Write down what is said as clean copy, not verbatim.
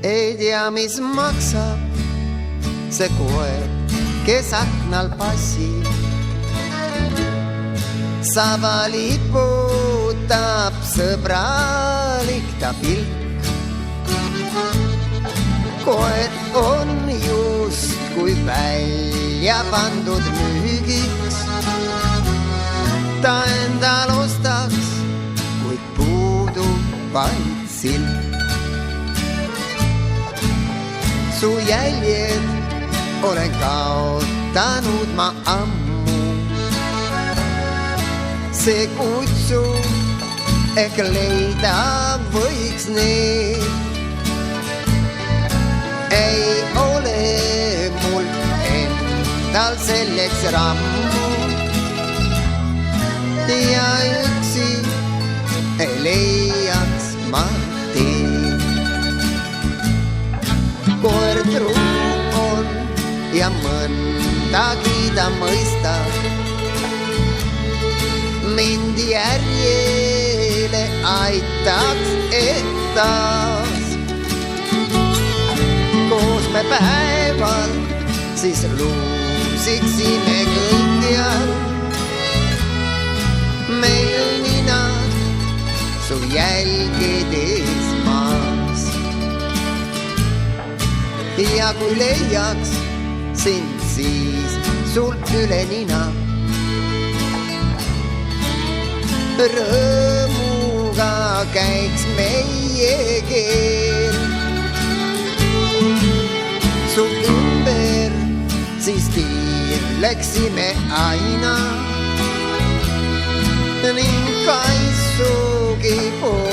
ei tea, mis maksab see koer, kes aknal passib. Saba liputab sõbralik ta pilk. Koer on justkui välja pandud müügiks. Ta endal ostaks, kuid puudub vaid silk. Su jäljed olen kaotanud ma ammu. See kutsu ehk leida võiks need. Ei ole mul endal selleks rammu ja üksi ei leiaks ma teed. Koer truu on ja mõndagi ta mõistab. Mind järjele aitaks etas. Koos me päeval siis luusiksime kõikjal. Meil ninad su jälgedes maas. Ja kui leiaks sind, siis sul üle nina. Rõõmuga käiks meie keel su ümber, siis tiirleksime aina ning kaitsugi pool.